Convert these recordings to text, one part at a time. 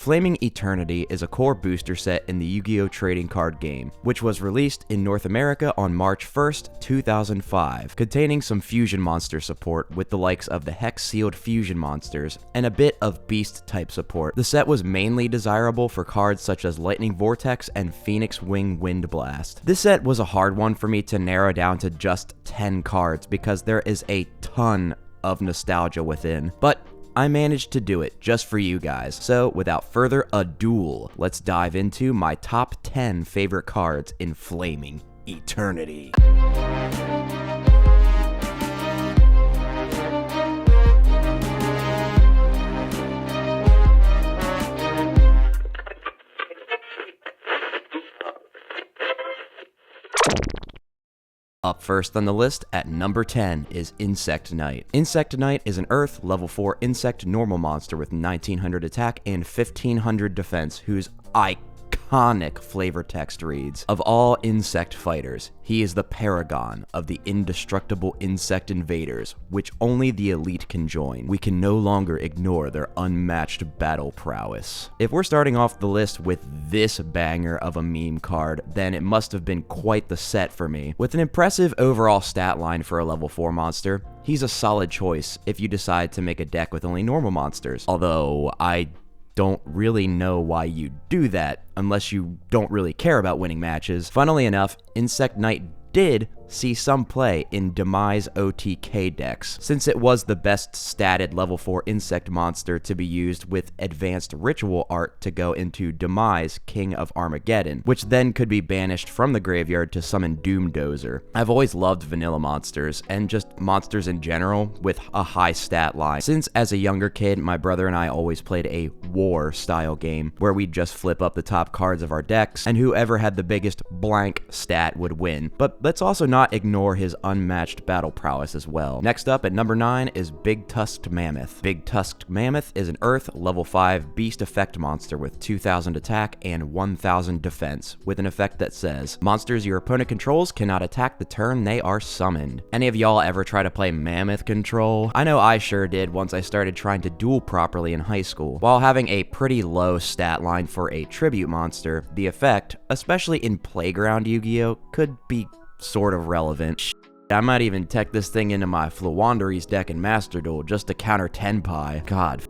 Flaming Eternity is a core booster set in the Yu-Gi-Oh! Trading card game, which was released in North America on March 1st, 2005, containing some fusion monster support with the likes of the Hex-Sealed Fusion monsters and a bit of beast type support. The set was mainly desirable for cards such as Lightning Vortex and Phoenix Wing Wind Blast. This set was a hard one for me to narrow down to just 10 cards because there is a ton of nostalgia within, but I managed to do it just for you guys. So without further ado, let's dive into my top 10 favorite cards in Flaming Eternity. Up first on the list at number 10 is Insect Knight. Insect Knight is an Earth level 4 insect normal monster with 1900 attack and 1500 defense, whose iconic flavor text reads, "Of all insect fighters, he is the paragon of the indestructible insect invaders, which only the elite can join. We can no longer ignore their unmatched battle prowess." If we're starting off the list with this banger of a meme card, then it must have been quite the set for me. With an impressive overall stat line for a level 4 monster, he's a solid choice if you decide to make a deck with only normal monsters. Although I don't really know why you do that unless you don't really care about winning matches. Funnily enough, Insect Knight did see some play in Demise OTK decks, since it was the best statted level 4 insect monster to be used with advanced ritual art to go into Demise King of Armageddon, which then could be banished from the graveyard to summon Doomdozer. I've always loved vanilla monsters, and just monsters in general with a high stat line, since as a younger kid, my brother and I always played a war style game, where we'd just flip up the top cards of our decks, and whoever had the biggest blank stat would win. But let's also not ignore his unmatched battle prowess as well. Next up at number 9 is Big Tusked Mammoth. Big Tusked Mammoth is an Earth level 5 beast effect monster with 2000 attack and 1000 defense, with an effect that says, monsters your opponent controls cannot attack the turn they are summoned. Any of y'all ever try to play Mammoth control? I know I sure did once I started trying to duel properly in high school. While having a pretty low stat line for a tribute monster, the effect, especially in Playground Yu-Gi-Oh, could be sort of relevant. I might even tech this thing into my Flawanderies deck in Master Duel just to counter Tenpai. God,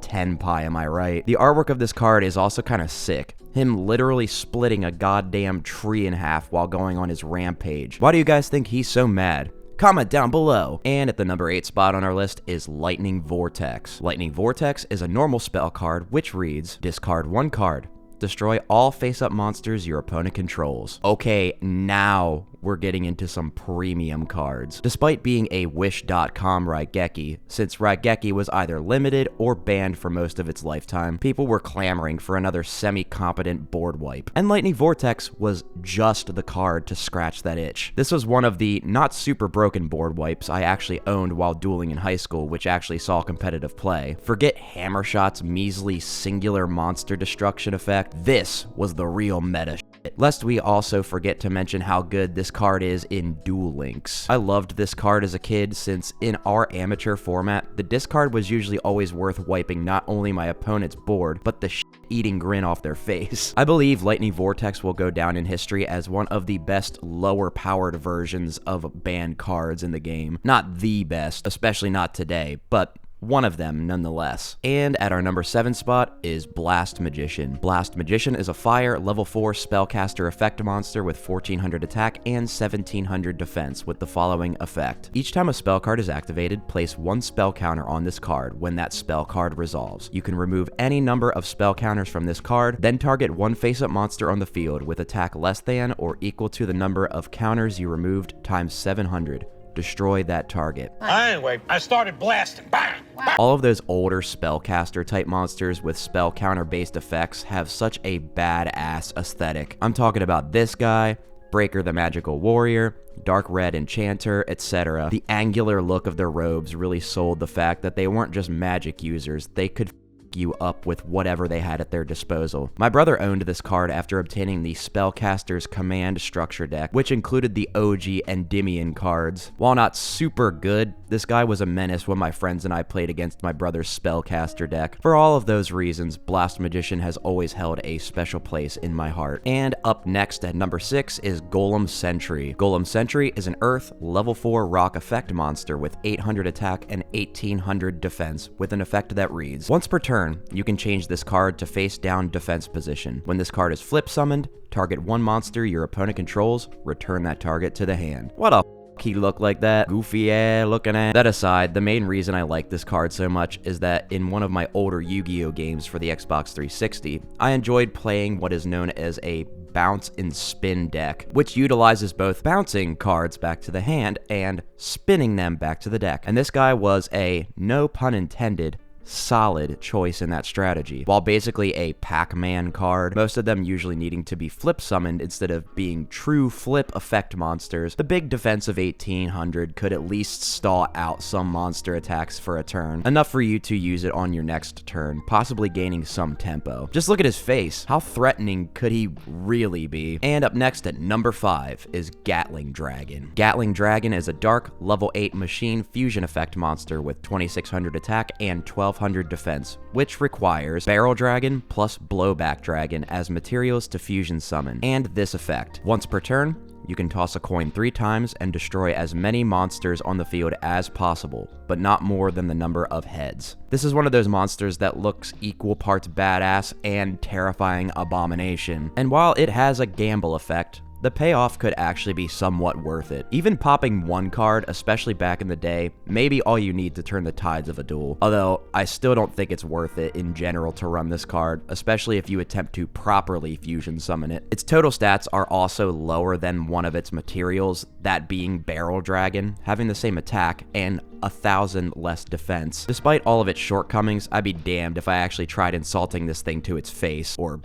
Tenpai, am I right? The artwork of this card is also kind of sick. Him literally splitting a goddamn tree in half while going on his rampage. Why do you guys think he's so mad? Comment down below. And at the number 8 spot on our list is Lightning Vortex. Lightning Vortex is a normal spell card which reads, discard 1 card. Destroy all face-up monsters your opponent controls. Okay, now we're getting into some premium cards. Despite being a Wish.com Raigeki, since Raigeki was either limited or banned for most of its lifetime, people were clamoring for another semi-competent board wipe. And Lightning Vortex was just the card to scratch that itch. This was one of the not super broken board wipes I actually owned while dueling in high school, which actually saw competitive play. Forget Hammershot's measly singular monster destruction effect. This was the real meta shit. Lest we also forget to mention how good this card is in Duel Links. I loved this card as a kid since in our amateur format, the discard was usually always worth wiping not only my opponent's board, but the eating grin off their face. I believe Lightning Vortex will go down in history as one of the best lower powered versions of banned cards in the game. Not the best, especially not today, but one of them nonetheless. And at our number 7 spot is Blast Magician. Blast Magician is a fire level 4 spellcaster effect monster with 1400 attack and 1700 defense with the following effect. Each time a spell card is activated, place 1 spell counter on this card when that spell card resolves. You can remove any number of spell counters from this card, then target 1 face-up monster on the field with attack less than or equal to the number of counters you removed times 700. Destroy that target. Anyway, I started blasting. Bang! Bang! All of those older spellcaster type monsters with spell counter based effects have such a badass aesthetic. I'm talking about this guy, Breaker the Magical Warrior, Dark Red Enchanter, etc. The angular look of their robes really sold the fact that they weren't just magic users, they could you up with whatever they had at their disposal. My brother owned this card after obtaining the Spellcaster's Command Structure deck, which included the OG Endymion cards. While not super good, this guy was a menace when my friends and I played against my brother's Spellcaster deck. For all of those reasons, Blast Magician has always held a special place in my heart. And up next at number 6 is Golem Sentry. Golem Sentry is an Earth level 4 rock effect monster with 800 attack and 1800 defense with an effect that reads, once per turn, you can change this card to face down defense position. When this card is flip summoned, target one monster your opponent controls, return that target to the hand. What a he look like that, goofy looking at. That aside, the main reason I like this card so much is that in one of my older Yu-Gi-Oh games for the Xbox 360, I enjoyed playing what is known as a bounce and spin deck, which utilizes both bouncing cards back to the hand and spinning them back to the deck. And this guy was a, no pun intended, solid choice in that strategy. While basically a Pac-Man card, most of them usually needing to be flip summoned instead of being true flip effect monsters, the big defense of 1800 could at least stall out some monster attacks for a turn, enough for you to use it on your next turn, possibly gaining some tempo. Just look at his face. How threatening could he really be? And up next at number 5 is Gatling Dragon. Gatling Dragon is a dark level 8 machine fusion effect monster with 2600 attack and 1200 defense, which requires Barrel Dragon plus Blowback Dragon as materials to fusion summon. And this effect, once per turn, you can toss a coin 3 times and destroy as many monsters on the field as possible, but not more than the number of heads. This is one of those monsters that looks equal parts badass and terrifying abomination. And while it has a gamble effect, the payoff could actually be somewhat worth it. Even popping one card, especially back in the day, may be all you need to turn the tides of a duel. Although, I still don't think it's worth it in general to run this card, especially if you attempt to properly fusion summon it. Its total stats are also lower than one of its materials, that being Barrel Dragon, having the same attack and 1,000 less defense. Despite all of its shortcomings, I'd be damned if I actually tried insulting this thing to its face, or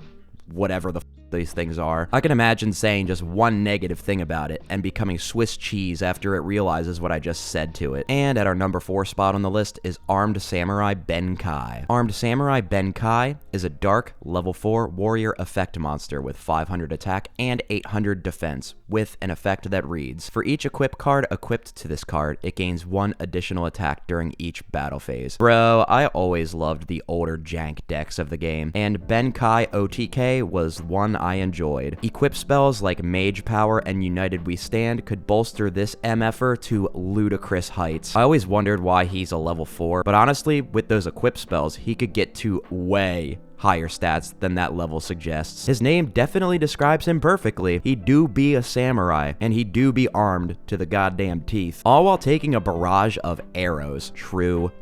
whatever the these things are. I can imagine saying just one negative thing about it and becoming Swiss cheese after it realizes what I just said to it. And at our number 4 spot on the list is Armed Samurai Benkai. Armed Samurai Benkai is a dark level 4 warrior effect monster with 500 attack and 800 defense with an effect that reads, for each equip card equipped to this card, it gains 1 additional attack during each battle phase. Bro, I always loved the older jank decks of the game, and Benkai OTK was one I enjoyed. Equip spells like Mage Power and United We Stand could bolster this MFer to ludicrous heights. I always wondered why he's a level 4, but honestly, with those equip spells, he could get to way higher stats than that level suggests. His name definitely describes him perfectly. He do be a samurai, and he do be armed to the goddamn teeth, all while taking a barrage of arrows. True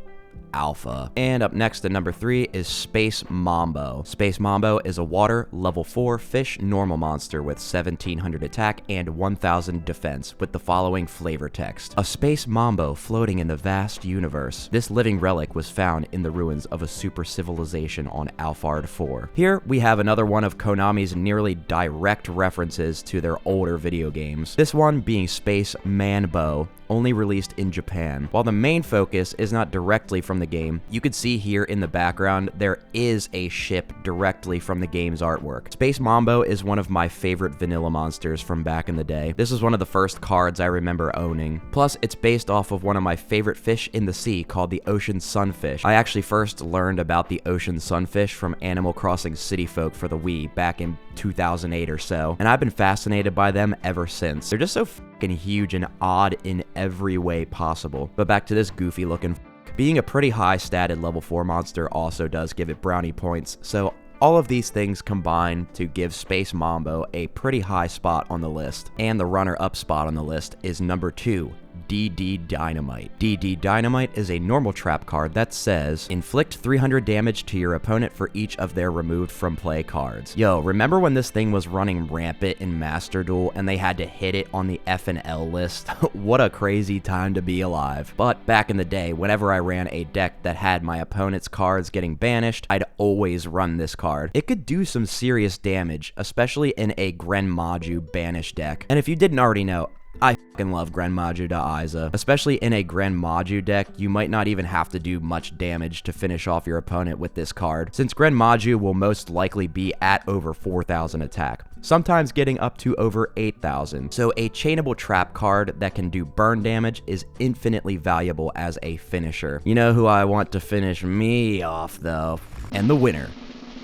alpha. And up next at number 3 is Space Mambo. Space Mambo is a water level 4 fish normal monster with 1700 attack and 1000 defense with the following flavor text. A space mambo floating in the vast universe. This living relic was found in the ruins of a super civilization on Alphard 4. Here we have another one of Konami's nearly direct references to their older video games. This one being Space Manbo, only released in Japan. While the main focus is not directly from the game, you can see here in the background there is a ship directly from the game's artwork. Space Mambo is one of my favorite vanilla monsters from back in the day. This is one of the first cards I remember owning. Plus, it's based off of one of my favorite fish in the sea called the ocean sunfish. I actually first learned about the ocean sunfish from Animal Crossing City Folk for the Wii back in 2008 or so, and I've been fascinated by them ever since. They're just so fucking huge and odd in every way possible. But back to this goofy looking being a pretty high statted level 4 monster also does give it brownie points, so all of these things combine to give Space Mambo a pretty high spot on the list. And the runner-up spot on the list is number 2, DD Dynamite. DD Dynamite is a normal trap card that says, inflict 300 damage to your opponent for each of their removed from play cards. Yo, remember when this thing was running rampant in Master Duel and they had to hit it on the F and L list? What a crazy time to be alive. But back in the day, whenever I ran a deck that had my opponent's cards getting banished, I'd always run this card. It could do some serious damage, especially in a Grenmaju banish deck. And if you didn't already know, I fucking love Grenmaju to Aiza. Especially in a Grenmaju deck, you might not even have to do much damage to finish off your opponent with this card, since Grenmaju will most likely be at over 4,000 attack, sometimes getting up to over 8,000. So a chainable trap card that can do burn damage is infinitely valuable as a finisher. You know who I want to finish me off though? And the winner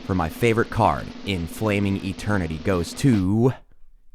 for my favorite card in Flaming Eternity goes to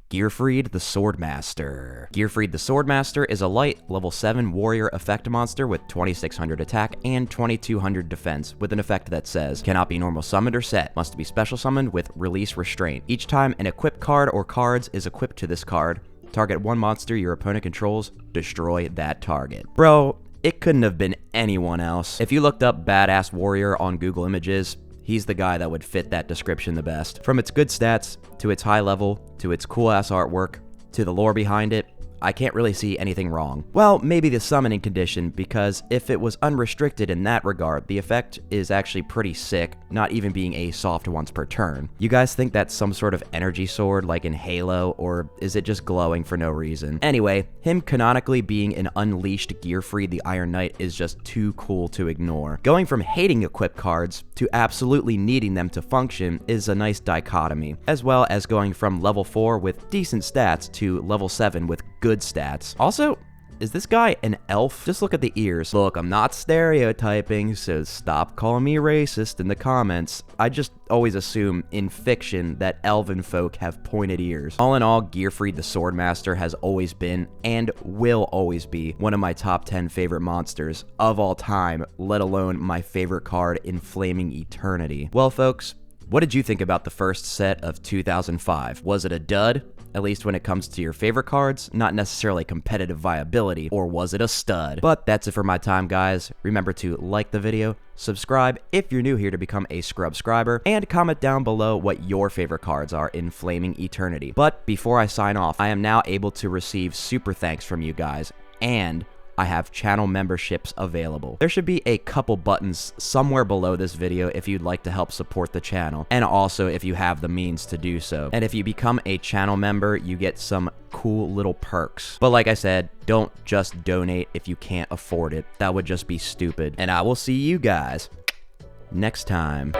Gearfried the Swordmaster. Gearfried the Swordmaster is a light, level 7 warrior effect monster with 2,600 attack and 2,200 defense, with an effect that says, cannot be normal summoned or set, must be special summoned with release restraint. Each time an equipped card or cards is equipped to this card, target one monster your opponent controls, destroy that target. Bro, it couldn't have been anyone else. If you looked up Badass Warrior on Google Images, he's the guy that would fit that description the best. From its good stats, to its high level, to its cool-ass artwork, to the lore behind it, I can't really see anything wrong. Well, maybe the summoning condition, because if it was unrestricted in that regard, the effect is actually pretty sick, not even being a soft once per turn. You guys think that's some sort of energy sword like in Halo, or is it just glowing for no reason? Anyway, him canonically being an unleashed Gearfried the Iron Knight is just too cool to ignore. Going from hating equipped cards to absolutely needing them to function is a nice dichotomy, as well as going from level 4 with decent stats to level 7 with good stats. Also, is this guy an elf? Just look at the ears. Look, I'm not stereotyping, so stop calling me racist in the comments. I just always assume in fiction that elven folk have pointed ears. All in all, Gearfried the Swordmaster has always been, and will always be, one of my top 10 favorite monsters of all time, let alone my favorite card in Flaming Eternity. Well, folks, what did you think about the first set of 2005? Was it a dud? At least when it comes to your favorite cards, not necessarily competitive viability, or was it a stud? But that's it for my time, guys. Remember to like the video, subscribe if you're new here to become a scrubscriber, and comment down below what your favorite cards are in Flaming Eternity. But before I sign off, I am now able to receive super thanks from you guys, and I have channel memberships available. There should be a couple buttons somewhere below this video if you'd like to help support the channel, and also if you have the means to do so. And if you become a channel member, you get some cool little perks. But like I said, don't just donate if you can't afford it. That would just be stupid. And I will see you guys next time.